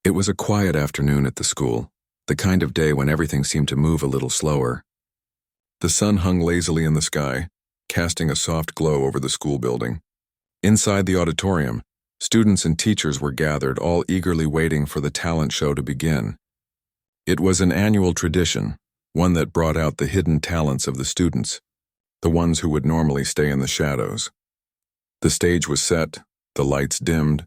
It was a quiet afternoon at the school, the kind of day when everything seemed to move a little slower. The sun hung lazily in the sky, casting a soft glow over the school building. Inside the auditorium, students and teachers were gathered, all eagerly waiting for the talent show to begin. It was an annual tradition, one that brought out the hidden talents of the students, the ones who would normally stay in the shadows. The stage was set, the lights dimmed,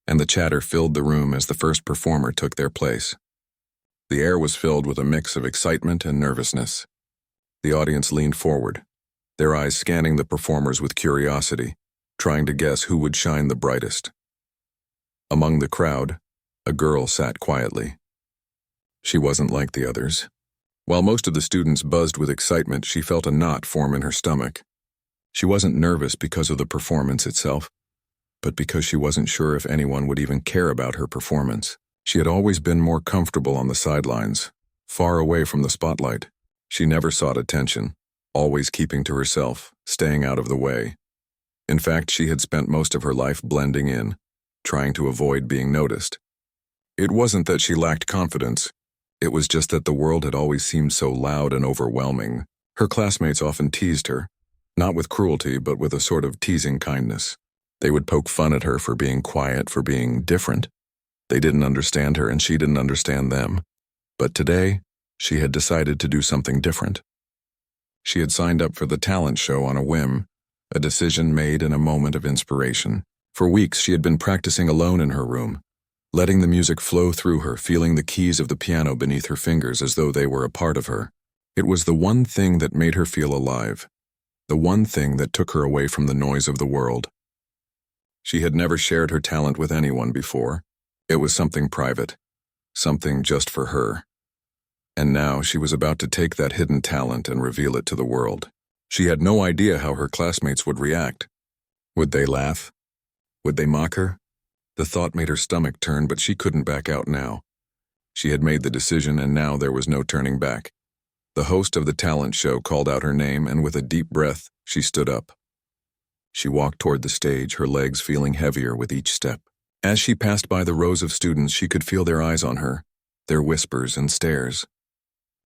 and the chatter filled the room as the first performer took their place. The air was filled with a mix of excitement and nervousness. The audience leaned forward, their eyes scanning the performers with curiosity, trying to guess who would shine the brightest. Among the crowd, a girl sat quietly. She wasn't like the others. While most of the students buzzed with excitement, she felt a knot form in her stomach. She wasn't nervous because of the performance itself, but because she wasn't sure if anyone would even care about her performance. She had always been more comfortable on the sidelines, far away from the spotlight. She never sought attention, always keeping to herself, staying out of the way. In fact, she had spent most of her life blending in, trying to avoid being noticed. It wasn't that she lacked confidence. It was just that the world had always seemed so loud and overwhelming. Her classmates often teased her, not with cruelty, but with a sort of teasing kindness. They would poke fun at her for being quiet, for being different. They didn't understand her and she didn't understand them. But today, she had decided to do something different. She had signed up for the talent show on a whim, a decision made in a moment of inspiration. For weeks, she had been practicing alone in her room, letting the music flow through her, feeling the keys of the piano beneath her fingers as though they were a part of her. It was the one thing that made her feel alive, the one thing that took her away from the noise of the world. She had never shared her talent with anyone before. It was something private, something just for her. And now she was about to take that hidden talent and reveal it to the world. She had no idea how her classmates would react. Would they laugh? Would they mock her? The thought made her stomach turn, but she couldn't back out now. She had made the decision, and now there was no turning back. The host of the talent show called out her name, and with a deep breath, she stood up. She walked toward the stage, her legs feeling heavier with each step. As she passed by the rows of students, she could feel their eyes on her, their whispers and stares.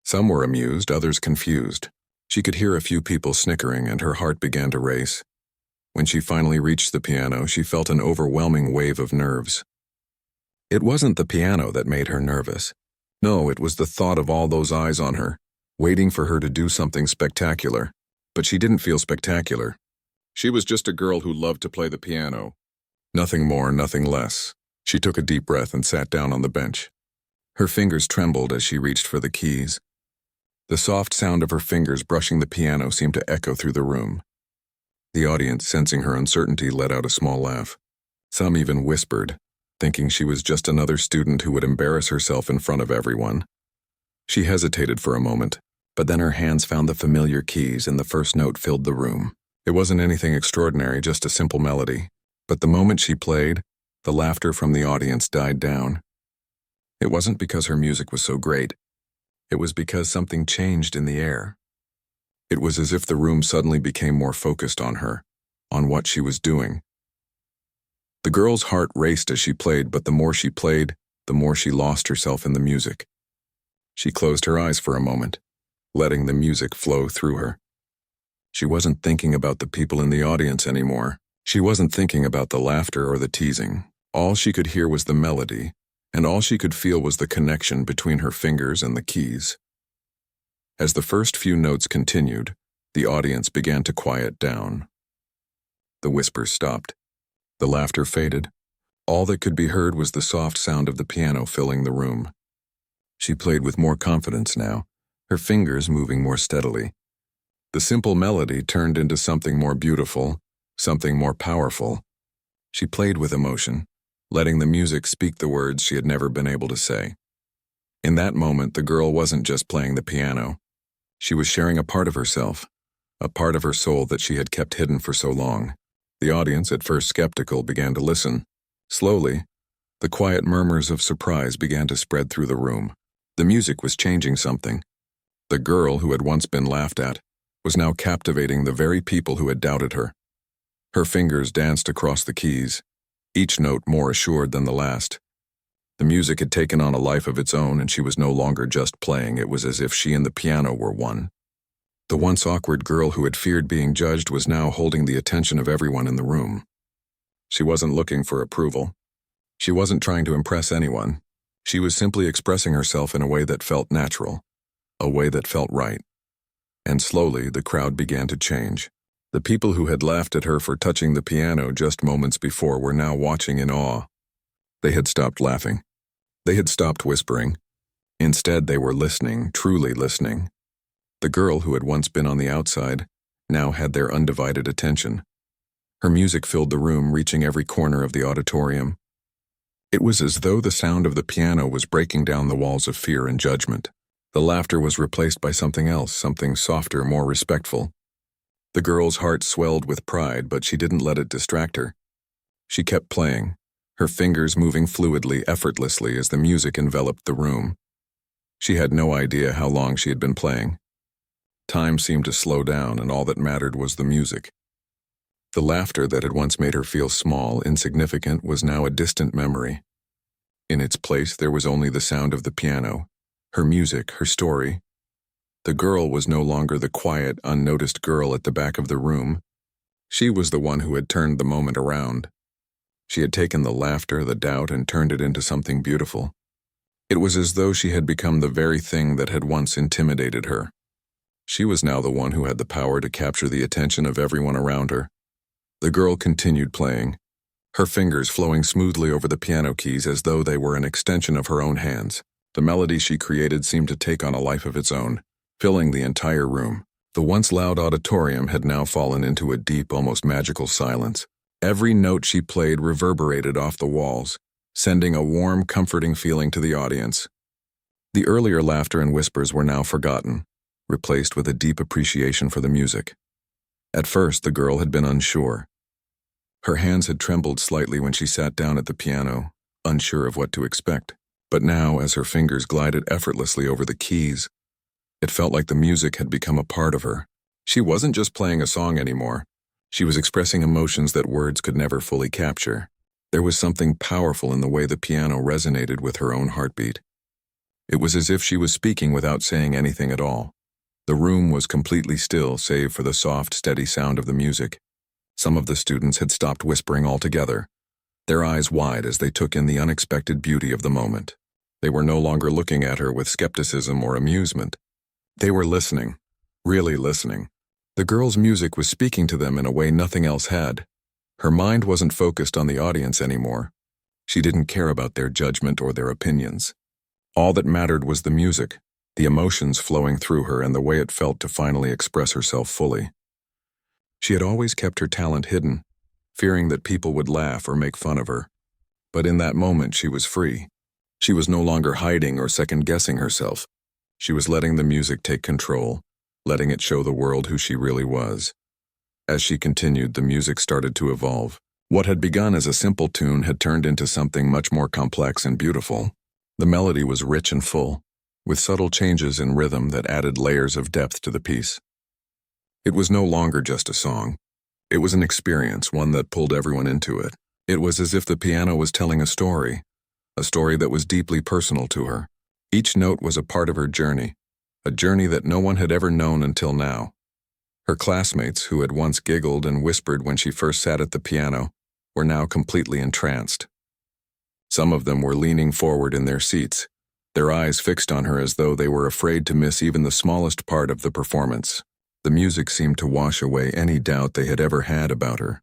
Some were amused, others confused. She could hear a few people snickering, and her heart began to race. When she finally reached the piano, she felt an overwhelming wave of nerves. It wasn't the piano that made her nervous. No, it was the thought of all those eyes on her, waiting for her to do something spectacular. But she didn't feel spectacular. She was just a girl who loved to play the piano. Nothing more, nothing less. She took a deep breath and sat down on the bench. Her fingers trembled as she reached for the keys. The soft sound of her fingers brushing the piano seemed to echo through the room. The audience, sensing her uncertainty, let out a small laugh. Some even whispered, thinking she was just another student who would embarrass herself in front of everyone. She hesitated for a moment, but then her hands found the familiar keys and the first note filled the room. It wasn't anything extraordinary, just a simple melody. But the moment she played, the laughter from the audience died down. It wasn't because her music was so great. It was because something changed in the air. It was as if the room suddenly became more focused on her, on what she was doing. The girl's heart raced as she played, but the more she played, the more she lost herself in the music. She closed her eyes for a moment, letting the music flow through her. She wasn't thinking about the people in the audience anymore. She wasn't thinking about the laughter or the teasing. All she could hear was the melody, and all she could feel was the connection between her fingers and the keys. As the first few notes continued, the audience began to quiet down. The whispers stopped. The laughter faded. All that could be heard was the soft sound of the piano filling the room. She played with more confidence now, her fingers moving more steadily. The simple melody turned into something more beautiful, something more powerful. She played with emotion, letting the music speak the words she had never been able to say. In that moment, the girl wasn't just playing the piano. She was sharing a part of herself, a part of her soul that she had kept hidden for so long. The audience, at first skeptical, began to listen. Slowly, the quiet murmurs of surprise began to spread through the room. The music was changing something. The girl who had once been laughed at was now captivating the very people who had doubted her. Her fingers danced across the keys, each note more assured than the last. The music had taken on a life of its own, and she was no longer just playing. It was as if she and the piano were one. The once awkward girl who had feared being judged was now holding the attention of everyone in the room. She wasn't looking for approval. She wasn't trying to impress anyone. She was simply expressing herself in a way that felt natural, a way that felt right. And slowly, the crowd began to change. The people who had laughed at her for touching the piano just moments before were now watching in awe. They had stopped laughing. They had stopped whispering. Instead, they were listening, truly listening. The girl who had once been on the outside now had their undivided attention. Her music filled the room, reaching every corner of the auditorium. It was as though the sound of the piano was breaking down the walls of fear and judgment. The laughter was replaced by something else, something softer, more respectful. The girl's heart swelled with pride, but she didn't let it distract her. She kept playing, her fingers moving fluidly, effortlessly as the music enveloped the room. She had no idea how long she had been playing. Time seemed to slow down, and all that mattered was the music. The laughter that had once made her feel small, insignificant, was now a distant memory. In its place, there was only the sound of the piano, her music, her story. The girl was no longer the quiet, unnoticed girl at the back of the room. She was the one who had turned the moment around. She had taken the laughter, the doubt, and turned it into something beautiful. It was as though she had become the very thing that had once intimidated her. She was now the one who had the power to capture the attention of everyone around her. The girl continued playing, her fingers flowing smoothly over the piano keys as though they were an extension of her own hands. The melody she created seemed to take on a life of its own, filling the entire room. The once loud auditorium had now fallen into a deep, almost magical silence. Every note she played reverberated off the walls, sending a warm, comforting feeling to the audience. The earlier laughter and whispers were now forgotten, replaced with a deep appreciation for the music. At first, the girl had been unsure. Her hands had trembled slightly when she sat down at the piano, unsure of what to expect. But now, as her fingers glided effortlessly over the keys, it felt like the music had become a part of her. She wasn't just playing a song anymore. She was expressing emotions that words could never fully capture. There was something powerful in the way the piano resonated with her own heartbeat. It was as if she was speaking without saying anything at all. The room was completely still, save for the soft, steady sound of the music. Some of the students had stopped whispering altogether, their eyes wide as they took in the unexpected beauty of the moment. They were no longer looking at her with skepticism or amusement. They were listening, really listening. The girl's music was speaking to them in a way nothing else had. Her mind wasn't focused on the audience anymore. She didn't care about their judgment or their opinions. All that mattered was the music, the emotions flowing through her, and the way it felt to finally express herself fully. She had always kept her talent hidden, fearing that people would laugh or make fun of her. But in that moment, she was free. She was no longer hiding or second-guessing herself. She was letting the music take control, letting it show the world who she really was. As she continued, the music started to evolve. What had begun as a simple tune had turned into something much more complex and beautiful. The melody was rich and full, with subtle changes in rhythm that added layers of depth to the piece. It was no longer just a song. It was an experience, one that pulled everyone into it. It was as if the piano was telling a story that was deeply personal to her. Each note was a part of her journey, a journey that no one had ever known until now. Her classmates, who had once giggled and whispered when she first sat at the piano, were now completely entranced. Some of them were leaning forward in their seats, their eyes fixed on her as though they were afraid to miss even the smallest part of the performance. The music seemed to wash away any doubt they had ever had about her.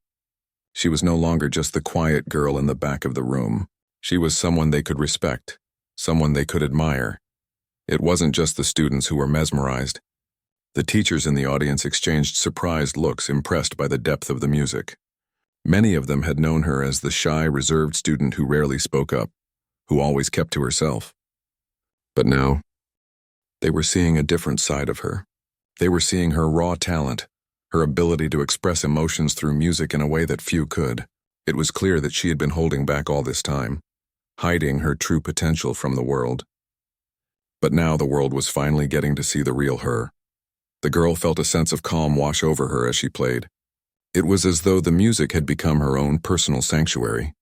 She was no longer just the quiet girl in the back of the room. She was someone they could respect, someone they could admire. It wasn't just the students who were mesmerized. The teachers in the audience exchanged surprised looks, impressed by the depth of the music. Many of them had known her as the shy, reserved student who rarely spoke up, who always kept to herself. But now, they were seeing a different side of her. They were seeing her raw talent, her ability to express emotions through music in a way that few could. It was clear that she had been holding back all this time, hiding her true potential from the world. But now the world was finally getting to see the real her. The girl felt a sense of calm wash over her as she played. It was as though the music had become her own personal sanctuary.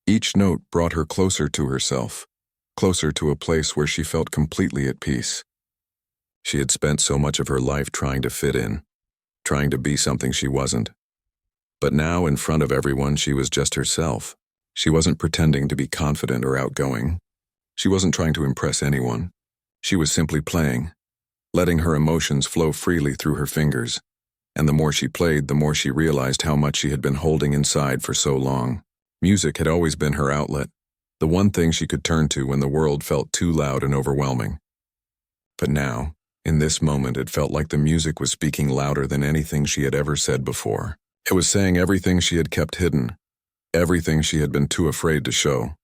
Each note brought her closer to herself, closer to a place where she felt completely at peace. She had spent so much of her life trying to fit in, trying to be something she wasn't. But now, in front of everyone, she was just herself. She wasn't pretending to be confident or outgoing. She wasn't trying to impress anyone. She was simply playing, letting her emotions flow freely through her fingers. And the more she played, the more she realized how much she had been holding inside for so long. Music had always been her outlet, the one thing she could turn to when the world felt too loud and overwhelming. But now, in this moment, it felt like the music was speaking louder than anything she had ever said before. It was saying everything she had kept hidden, everything she had been too afraid to show.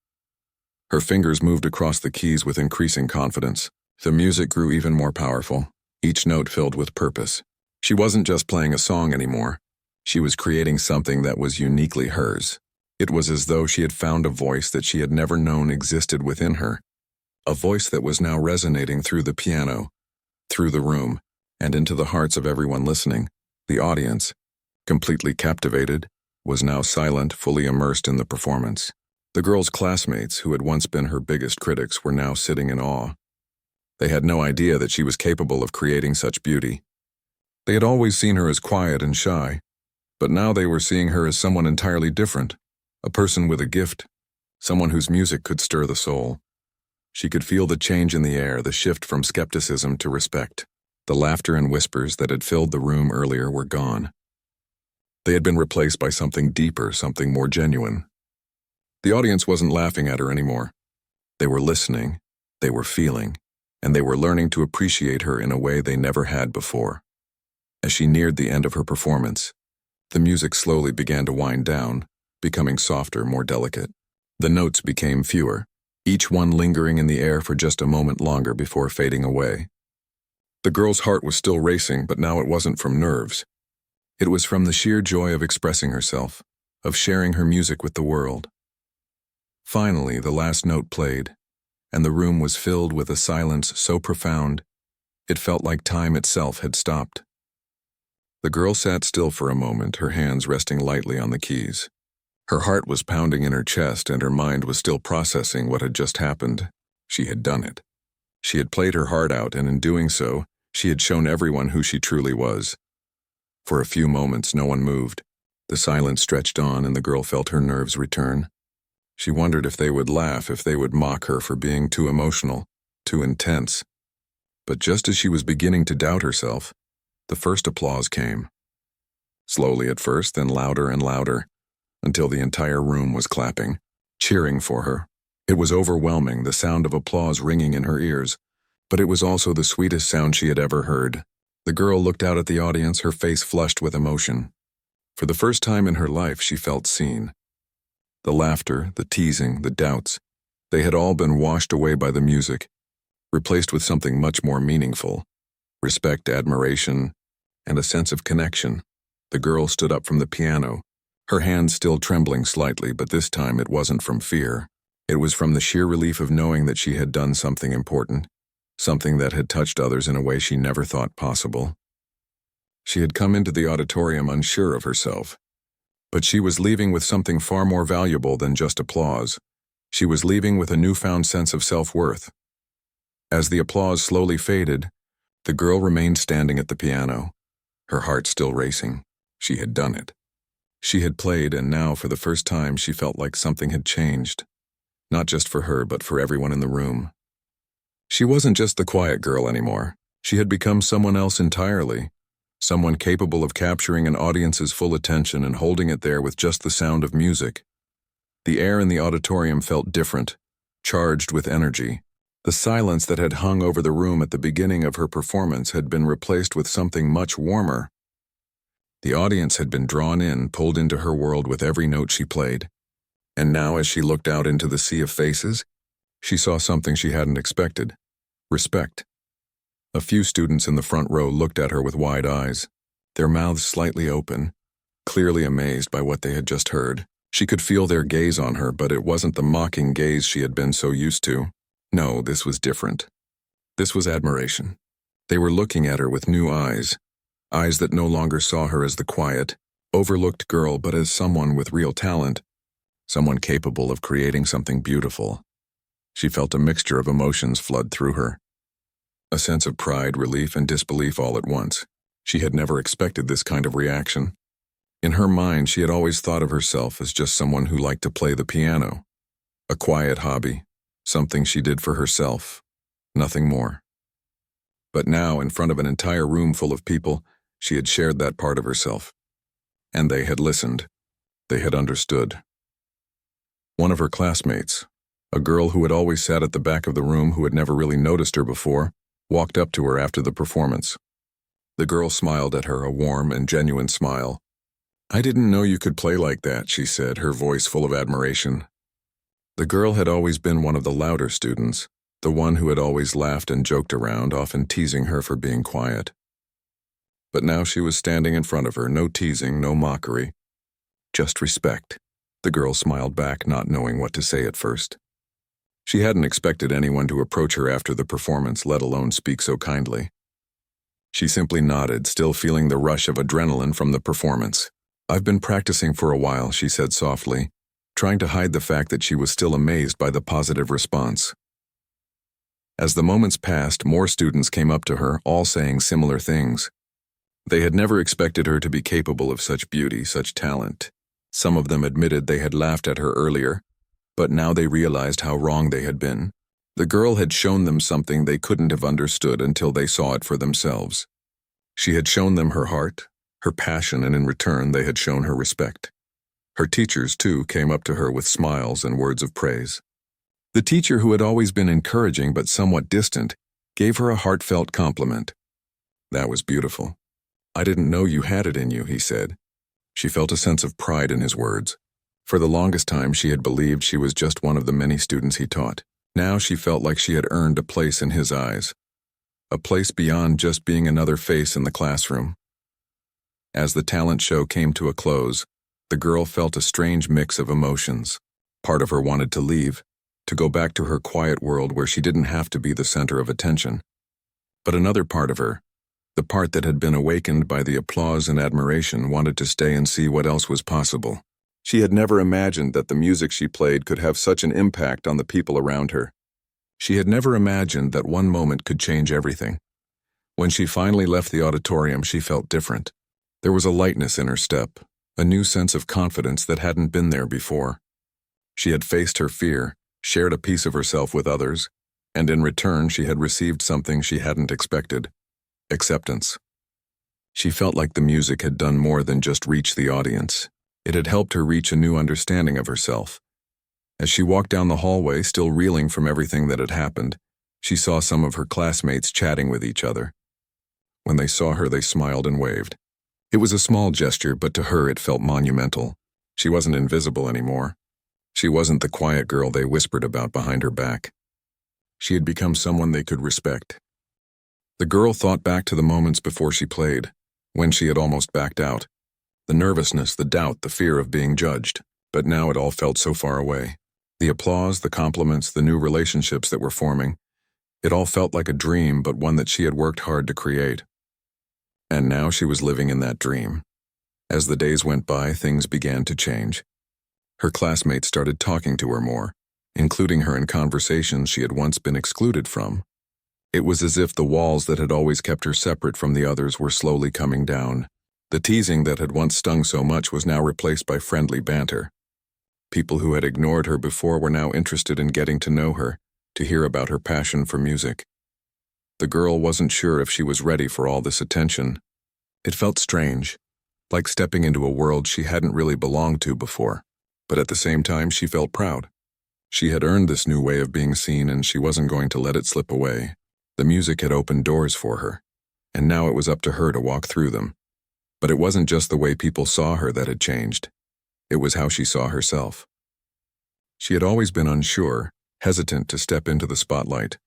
Her fingers moved across the keys with increasing confidence. The music grew even more powerful, each note filled with purpose. She wasn't just playing a song anymore. She was creating something that was uniquely hers. It was as though she had found a voice that she had never known existed within her, a voice that was now resonating through the piano, through the room, and into the hearts of everyone listening. The audience, completely captivated, was now silent, fully immersed in the performance. The girl's classmates, who had once been her biggest critics, were now sitting in awe. They had no idea that she was capable of creating such beauty. They had always seen her as quiet and shy, but now they were seeing her as someone entirely different, a person with a gift, someone whose music could stir the soul. She could feel the change in the air, the shift from skepticism to respect. The laughter and whispers that had filled the room earlier were gone. They had been replaced by something deeper, something more genuine. The audience wasn't laughing at her anymore. They were listening, they were feeling, and they were learning to appreciate her in a way they never had before. As she neared the end of her performance, the music slowly began to wind down, becoming softer, more delicate. The notes became fewer, each one lingering in the air for just a moment longer before fading away. The girl's heart was still racing, but now it wasn't from nerves. It was from the sheer joy of expressing herself, of sharing her music with the world. Finally, the last note played, and the room was filled with a silence so profound, it felt like time itself had stopped. The girl sat still for a moment, her hands resting lightly on the keys. Her heart was pounding in her chest, and her mind was still processing what had just happened. She had done it. She had played her heart out, and in doing so, she had shown everyone who she truly was. For a few moments, no one moved. The silence stretched on, and the girl felt her nerves return. She wondered if they would laugh, if they would mock her for being too emotional, too intense. But just as she was beginning to doubt herself, the first applause came. Slowly at first, then louder and louder, until the entire room was clapping, cheering for her. It was overwhelming, the sound of applause ringing in her ears, but it was also the sweetest sound she had ever heard. The girl looked out at the audience, her face flushed with emotion. For the first time in her life, she felt seen. The laughter, the teasing, the doubts, they had all been washed away by the music, replaced with something much more meaningful: respect, admiration, and a sense of connection. The girl stood up from the piano, her hands still trembling slightly, but this time it wasn't from fear. It was from the sheer relief of knowing that she had done something important, something that had touched others in a way she never thought possible. She had come into the auditorium unsure of herself, but she was leaving with something far more valuable than just applause. She was leaving with a newfound sense of self-worth. As the applause slowly faded, the girl remained standing at the piano, her heart still racing. She had done it. She had played, and now, for the first time, she felt like something had changed. Not just for her, but for everyone in the room. She wasn't just the quiet girl anymore. She had become someone else entirely. Someone capable of capturing an audience's full attention and holding it there with just the sound of music. The air in the auditorium felt different, charged with energy. The silence that had hung over the room at the beginning of her performance had been replaced with something much warmer. The audience had been drawn in, pulled into her world with every note she played. And now, as she looked out into the sea of faces, she saw something she hadn't expected: respect. A few students in the front row looked at her with wide eyes, their mouths slightly open, clearly amazed by what they had just heard. She could feel their gaze on her, but it wasn't the mocking gaze she had been so used to. No, this was different. This was admiration. They were looking at her with new eyes, eyes that no longer saw her as the quiet, overlooked girl, but as someone with real talent, someone capable of creating something beautiful. She felt a mixture of emotions flood through her. A sense of pride, relief, and disbelief all at once. She had never expected this kind of reaction. In her mind, she had always thought of herself as just someone who liked to play the piano. A quiet hobby, something she did for herself, nothing more. But now, in front of an entire room full of people, she had shared that part of herself. And they had listened. They had understood. One of her classmates, a girl who had always sat at the back of the room who had never really noticed her before, walked up to her after the performance. The girl smiled at her, a warm and genuine smile. "I didn't know you could play like that," she said, her voice full of admiration. The girl had always been one of the louder students, the one who had always laughed and joked around, often teasing her for being quiet. But now she was standing in front of her, no teasing, no mockery. Just respect. The girl smiled back, not knowing what to say at first. She hadn't expected anyone to approach her after the performance, let alone speak so kindly. She simply nodded, still feeling the rush of adrenaline from the performance. "I've been practicing for a while," she said softly, trying to hide the fact that she was still amazed by the positive response. As the moments passed, more students came up to her, all saying similar things. They had never expected her to be capable of such beauty, such talent. Some of them admitted they had laughed at her earlier, but now they realized how wrong they had been. The girl had shown them something they couldn't have understood until they saw it for themselves. She had shown them her heart, her passion, and in return they had shown her respect. Her teachers, too, came up to her with smiles and words of praise. The teacher, who had always been encouraging but somewhat distant, gave her a heartfelt compliment. "That was beautiful. I didn't know you had it in you," he said. She felt a sense of pride in his words. For the longest time, she had believed she was just one of the many students he taught. Now she felt like she had earned a place in his eyes, a place beyond just being another face in the classroom. As the talent show came to a close, the girl felt a strange mix of emotions. Part of her wanted to leave, to go back to her quiet world where she didn't have to be the center of attention. But another part of her, the part that had been awakened by the applause and admiration, wanted to stay and see what else was possible. She had never imagined that the music she played could have such an impact on the people around her. She had never imagined that one moment could change everything. When she finally left the auditorium, she felt different. There was a lightness in her step, a new sense of confidence that hadn't been there before. She had faced her fear, shared a piece of herself with others, and in return she had received something she hadn't expected: acceptance. She felt like the music had done more than just reach the audience. It had helped her reach a new understanding of herself. As she walked down the hallway, still reeling from everything that had happened, she saw some of her classmates chatting with each other. When they saw her, they smiled and waved. It was a small gesture, but to her it felt monumental. She wasn't invisible anymore. She wasn't the quiet girl they whispered about behind her back. She had become someone they could respect. The girl thought back to the moments before she played, when she had almost backed out. The nervousness, the doubt, the fear of being judged. But now it all felt so far away. The applause, the compliments, the new relationships that were forming. It all felt like a dream, but one that she had worked hard to create. And now she was living in that dream. As the days went by, things began to change. Her classmates started talking to her more, including her in conversations she had once been excluded from. It was as if the walls that had always kept her separate from the others were slowly coming down. The teasing that had once stung so much was now replaced by friendly banter. People who had ignored her before were now interested in getting to know her, to hear about her passion for music. The girl wasn't sure if she was ready for all this attention. It felt strange, like stepping into a world she hadn't really belonged to before. But at the same time, she felt proud. She had earned this new way of being seen, and she wasn't going to let it slip away. The music had opened doors for her, and now it was up to her to walk through them. But it wasn't just the way people saw her that had changed. It was how she saw herself. She had always been unsure, hesitant to step into the spotlight.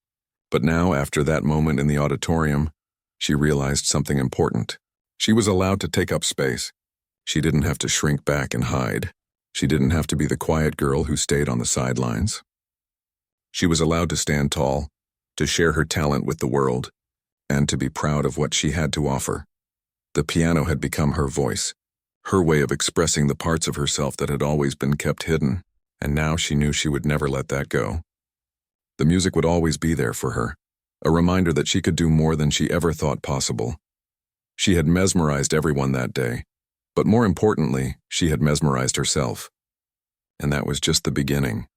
But now, after that moment in the auditorium, she realized something important. She was allowed to take up space. She didn't have to shrink back and hide. She didn't have to be the quiet girl who stayed on the sidelines. She was allowed to stand tall, to share her talent with the world, and to be proud of what she had to offer. The piano had become her voice, her way of expressing the parts of herself that had always been kept hidden. and now she knew she would never let that go. The music would always be there for her, a reminder that she could do more than she ever thought possible. She had mesmerized everyone that day, but more importantly, she had mesmerized herself. And that was just the beginning.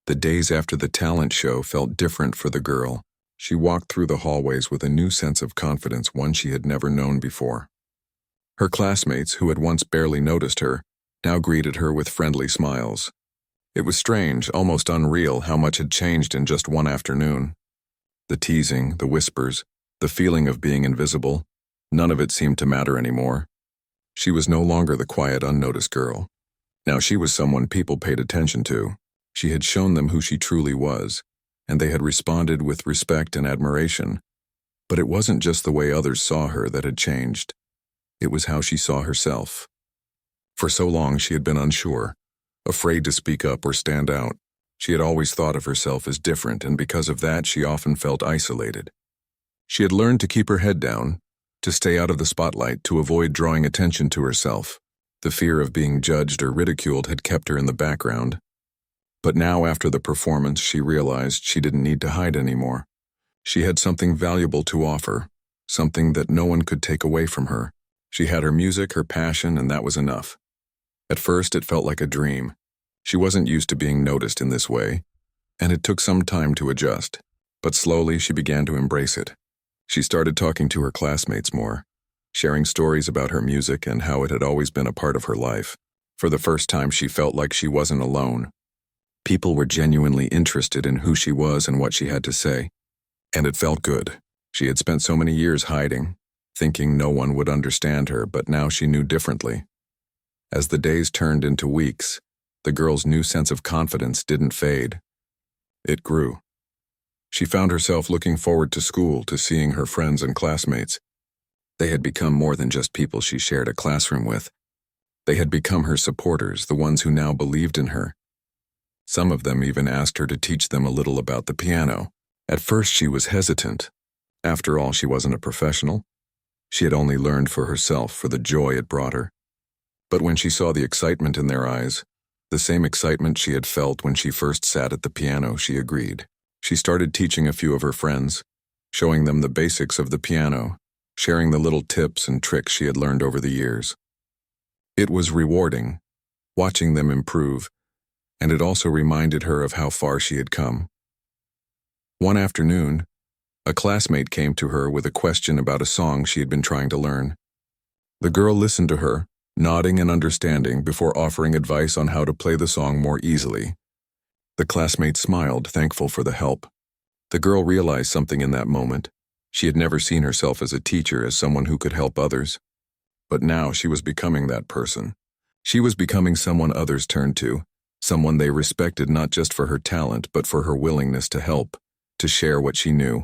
The days after the talent show felt different for the girl. She walked through the hallways with a new sense of confidence, one she had never known before. Her classmates, who had once barely noticed her, now greeted her with friendly smiles. It was strange, almost unreal, how much had changed in just one afternoon. The teasing, the whispers, the feeling of being invisible, none of it seemed to matter anymore. She was no longer the quiet, unnoticed girl. Now she was someone people paid attention to. She had shown them who she truly was, and they had responded with respect and admiration. But it wasn't just the way others saw her that had changed. It was how she saw herself. For so long she had been unsure, afraid to speak up or stand out. She had always thought of herself as different, and because of that she often felt isolated. She had learned to keep her head down, to stay out of the spotlight, to avoid drawing attention to herself. The fear of being judged or ridiculed had kept her in the background. But now, after the performance, she realized she didn't need to hide anymore. She had something valuable to offer, something that no one could take away from her. She had her music, her passion, and that was enough. At first, it felt like a dream. She wasn't used to being noticed in this way, and it took some time to adjust. But slowly, she began to embrace it. She started talking to her classmates more, sharing stories about her music and how it had always been a part of her life. For the first time, she felt like she wasn't alone. People were genuinely interested in who she was and what she had to say. And it felt good. She had spent so many years hiding, thinking no one would understand her, but now she knew differently. As the days turned into weeks, the girl's new sense of confidence didn't fade. It grew. She found herself looking forward to school, to seeing her friends and classmates. They had become more than just people she shared a classroom with. They had become her supporters, the ones who now believed in her. Some of them even asked her to teach them a little about the piano. At first she was hesitant. After all, she wasn't a professional. She had only learned for herself, for the joy it brought her. But when she saw the excitement in their eyes, the same excitement she had felt when she first sat at the piano, she agreed. She started teaching a few of her friends, showing them the basics of the piano, sharing the little tips and tricks she had learned over the years. It was rewarding, watching them improve, and it also reminded her of how far she had come. One afternoon, a classmate came to her with a question about a song she had been trying to learn. The girl listened to her, nodding and understanding before offering advice on how to play the song more easily. The classmate smiled, thankful for the help. The girl realized something in that moment. She had never seen herself as a teacher, as someone who could help others. But now she was becoming that person. She was becoming someone others turned to, someone they respected not just for her talent, but for her willingness to help, to share what she knew.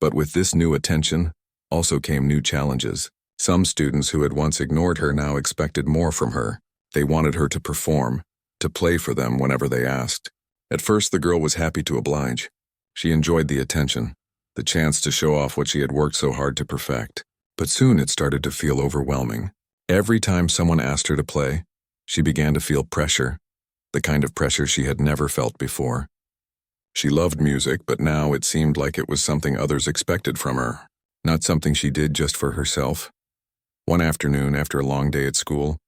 But with this new attention, also came new challenges. Some students who had once ignored her now expected more from her. They wanted her to perform, to play for them whenever they asked. At first, the girl was happy to oblige. She enjoyed the attention, the chance to show off what she had worked so hard to perfect. But soon it started to feel overwhelming. Every time someone asked her to play, she began to feel pressure, the kind of pressure she had never felt before. She loved music, but now it seemed like it was something others expected from her, not something she did just for herself. One afternoon, after a long day at school,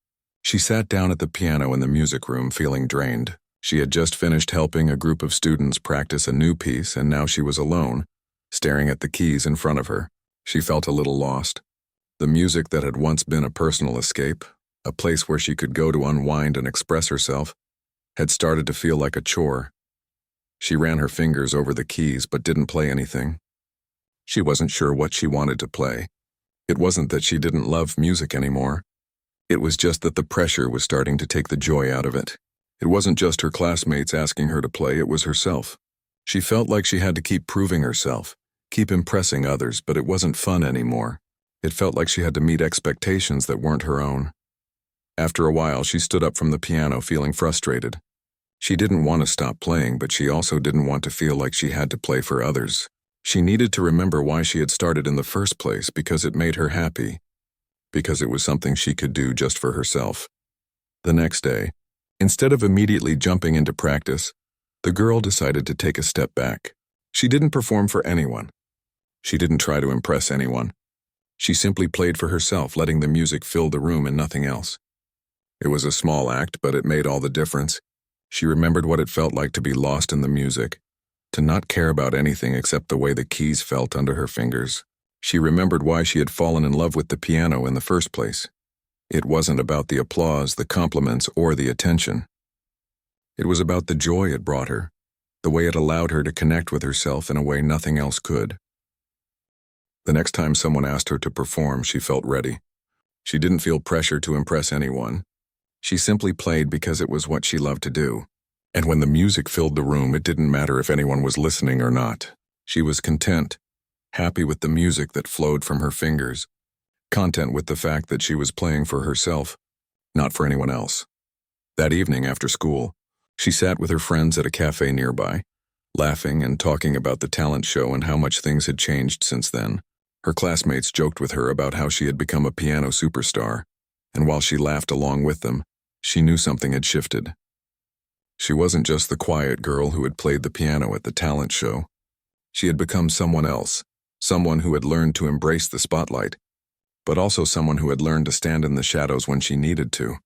she sat down at the piano in the music room feeling drained. She had just finished helping a group of students practice a new piece, and now she was alone, staring at the keys in front of her. She felt a little lost. The music that had once been a personal escape, a place where she could go to unwind and express herself, had started to feel like a chore. She ran her fingers over the keys but didn't play anything. She wasn't sure what she wanted to play. It wasn't that she didn't love music anymore. It was just that the pressure was starting to take the joy out of it. It wasn't just her classmates asking her to play, it was herself. She felt like she had to keep proving herself, keep impressing others, but it wasn't fun anymore. It felt like she had to meet expectations that weren't her own. After a while, she stood up from the piano feeling frustrated. She didn't want to stop playing, but she also didn't want to feel like she had to play for others. She needed to remember why she had started in the first place, because it made her happy, because it was something she could do just for herself. The next day, Instead of immediately jumping into practice, the girl decided to take a step back. She didn't perform for anyone. She didn't try to impress anyone. She simply played for herself, letting the music fill the room and nothing else. It was a small act, but it made all the difference. She remembered what it felt like to be lost in the music, to not care about anything except the way the keys felt under her fingers. She remembered why she had fallen in love with the piano in the first place. It wasn't about the applause, the compliments, or the attention. It was about the joy it brought her, the way it allowed her to connect with herself in a way nothing else could. The next time someone asked her to perform, she felt ready. She didn't feel pressure to impress anyone. She simply played because it was what she loved to do. And when the music filled the room, it didn't matter if anyone was listening or not. She was content, happy with the music that flowed from her fingers, content with the fact that she was playing for herself, not for anyone else. That evening after school, she sat with her friends at a cafe nearby, laughing and talking about the talent show and how much things had changed since then. Her classmates joked with her about how she had become a piano superstar, and while she laughed along with them, she knew something had shifted. She wasn't just the quiet girl who had played the piano at the talent show. She had become someone else, someone who had learned to embrace the spotlight, but also someone who had learned to stand in the shadows when she needed to.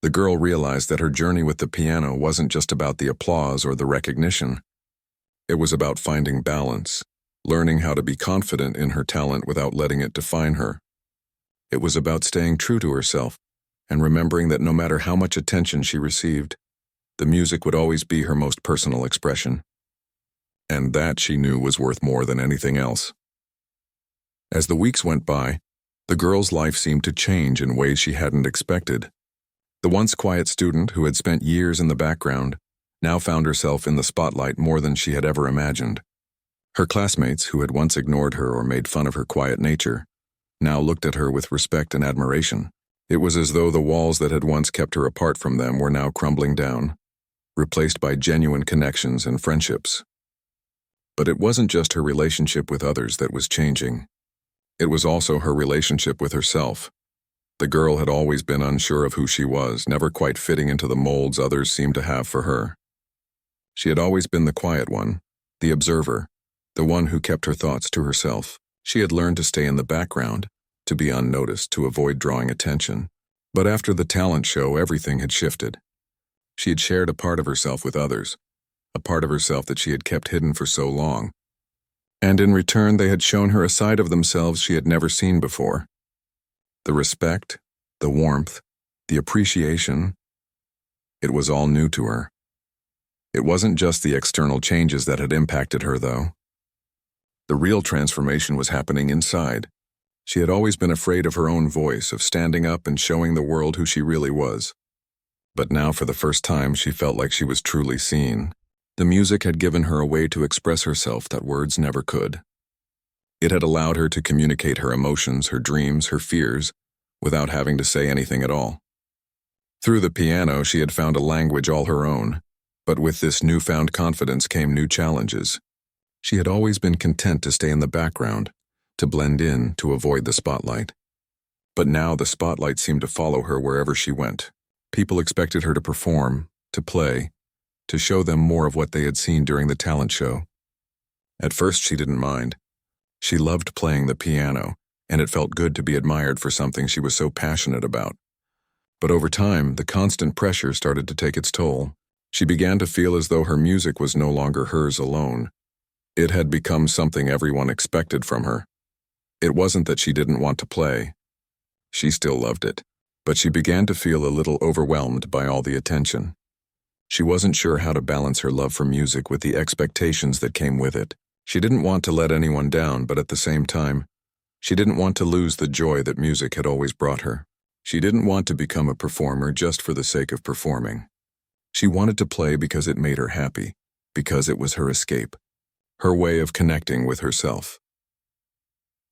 The girl realized that her journey with the piano wasn't just about the applause or the recognition. It was about finding balance, learning how to be confident in her talent without letting it define her. It was about staying true to herself and remembering that no matter how much attention she received, the music would always be her most personal expression. And that, she knew, was worth more than anything else. As the weeks went by, the girl's life seemed to change in ways she hadn't expected. The once quiet student who had spent years in the background now found herself in the spotlight more than she had ever imagined. Her classmates, who had once ignored her or made fun of her quiet nature, now looked at her with respect and admiration. It was as though the walls that had once kept her apart from them were now crumbling down, replaced by genuine connections and friendships. But it wasn't just her relationship with others that was changing. It was also her relationship with herself. The girl had always been unsure of who she was, never quite fitting into the molds others seemed to have for her. She had always been the quiet one, the observer, the one who kept her thoughts to herself. She had learned to stay in the background, to be unnoticed, to avoid drawing attention. But after the talent show, everything had shifted. She had shared a part of herself with others, a part of herself that she had kept hidden for so long. And in return, they had shown her a side of themselves she had never seen before. The respect, the warmth, the appreciation, it was all new to her. It wasn't just the external changes that had impacted her, though. The real transformation was happening inside. She had always been afraid of her own voice, of standing up and showing the world who she really was. But now, for the first time, she felt like she was truly seen. The music had given her a way to express herself that words never could. It had allowed her to communicate her emotions, her dreams, her fears, without having to say anything at all. Through the piano, she had found a language all her own, but with this newfound confidence came new challenges. She had always been content to stay in the background, to blend in, to avoid the spotlight. But now the spotlight seemed to follow her wherever she went. People expected her to perform, to play, to show them more of what they had seen during the talent show. At first, she didn't mind. She loved playing the piano, and it felt good to be admired for something she was so passionate about. But over time, the constant pressure started to take its toll. She began to feel as though her music was no longer hers alone. It had become something everyone expected from her. It wasn't that she didn't want to play. She still loved it, but she began to feel a little overwhelmed by all the attention. She wasn't sure how to balance her love for music with the expectations that came with it. She didn't want to let anyone down, but at the same time, she didn't want to lose the joy that music had always brought her. She didn't want to become a performer just for the sake of performing. She wanted to play because it made her happy, because it was her escape, her way of connecting with herself.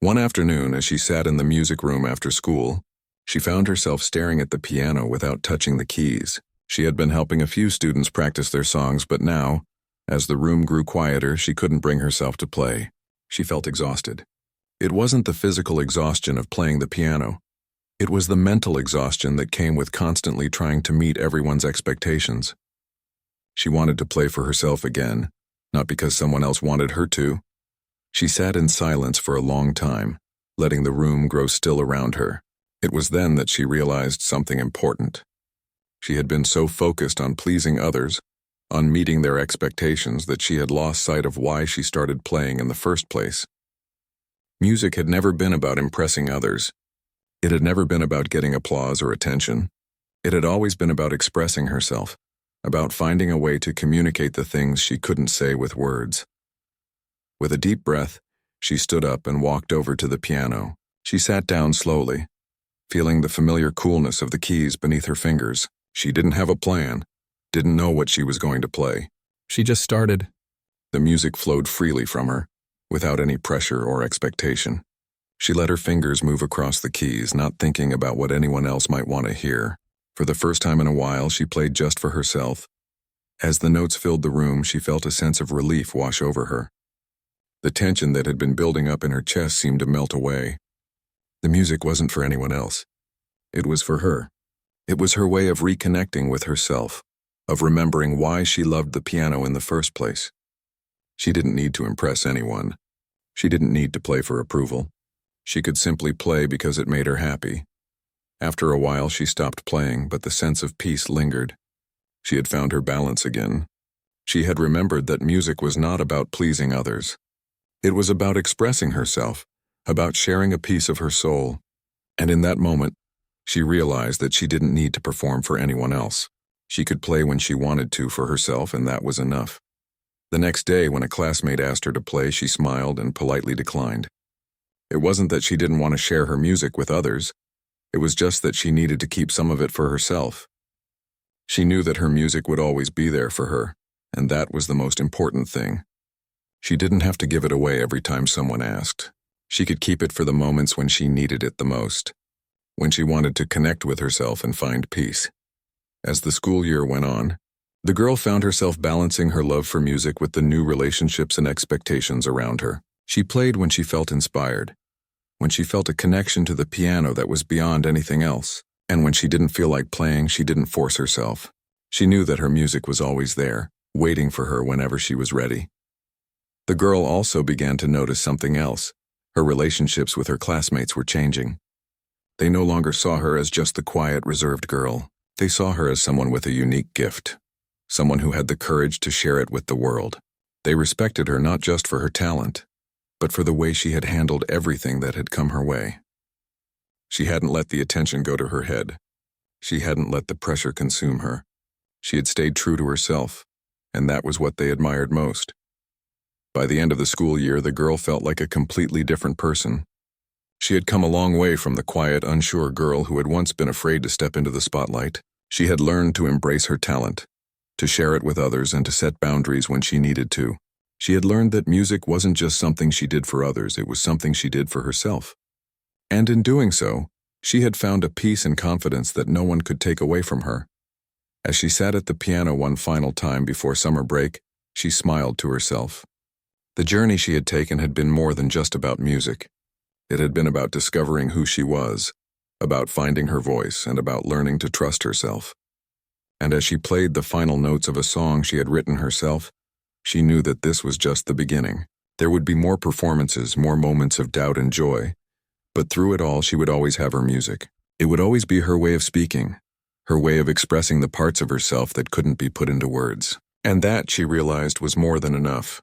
One afternoon, as she sat in the music room after school, she found herself staring at the piano without touching the keys. She had been helping a few students practice their songs, but now, as the room grew quieter, she couldn't bring herself to play. She felt exhausted. It wasn't the physical exhaustion of playing the piano. It was the mental exhaustion that came with constantly trying to meet everyone's expectations. She wanted to play for herself again, not because someone else wanted her to. She sat in silence for a long time, letting the room grow still around her. It was then that she realized something important. She had been so focused on pleasing others, on meeting their expectations, that she had lost sight of why she started playing in the first place. Music had never been about impressing others. It had never been about getting applause or attention. It had always been about expressing herself, about finding a way to communicate the things she couldn't say with words. With a deep breath, she stood up and walked over to the piano. She sat down slowly, feeling the familiar coolness of the keys beneath her fingers. She didn't have a plan, didn't know what she was going to play. She just started. The music flowed freely from her, without any pressure or expectation. She let her fingers move across the keys, not thinking about what anyone else might want to hear. For the first time in a while, she played just for herself. As the notes filled the room, she felt a sense of relief wash over her. The tension that had been building up in her chest seemed to melt away. The music wasn't for anyone else. It was for her. It was her way of reconnecting with herself, of remembering why she loved the piano in the first place. She didn't need to impress anyone. She didn't need to play for approval. She could simply play because it made her happy. After a while, she stopped playing, but the sense of peace lingered. She had found her balance again. She had remembered that music was not about pleasing others. It was about expressing herself, about sharing a piece of her soul. And in that moment, she realized that she didn't need to perform for anyone else. She could play when she wanted to for herself, and that was enough. The next day, when a classmate asked her to play, she smiled and politely declined. It wasn't that she didn't want to share her music with others. It was just that she needed to keep some of it for herself. She knew that her music would always be there for her, and that was the most important thing. She didn't have to give it away every time someone asked. She could keep it for the moments when she needed it the most, when she wanted to connect with herself and find peace. As the school year went on, the girl found herself balancing her love for music with the new relationships and expectations around her. She played when she felt inspired, when she felt a connection to the piano that was beyond anything else, and when she didn't feel like playing, she didn't force herself. She knew that her music was always there, waiting for her whenever she was ready. The girl also began to notice something else. Her relationships with her classmates were changing. They no longer saw her as just the quiet, reserved girl. They saw her as someone with a unique gift, someone who had the courage to share it with the world. They respected her not just for her talent, but for the way she had handled everything that had come her way. She hadn't let the attention go to her head. She hadn't let the pressure consume her. She had stayed true to herself, and that was what they admired most. By the end of the school year, the girl felt like a completely different person. She had come a long way from the quiet, unsure girl who had once been afraid to step into the spotlight. She had learned to embrace her talent, to share it with others, and to set boundaries when she needed to. She had learned that music wasn't just something she did for others, it was something she did for herself. And in doing so, she had found a peace and confidence that no one could take away from her. As she sat at the piano one final time before summer break, she smiled to herself. The journey she had taken had been more than just about music. It had been about discovering who she was, about finding her voice, and about learning to trust herself. And as she played the final notes of a song she had written herself, she knew that this was just the beginning. There would be more performances, more moments of doubt and joy, but through it all she would always have her music. It would always be her way of speaking, her way of expressing the parts of herself that couldn't be put into words. And that, she realized, was more than enough.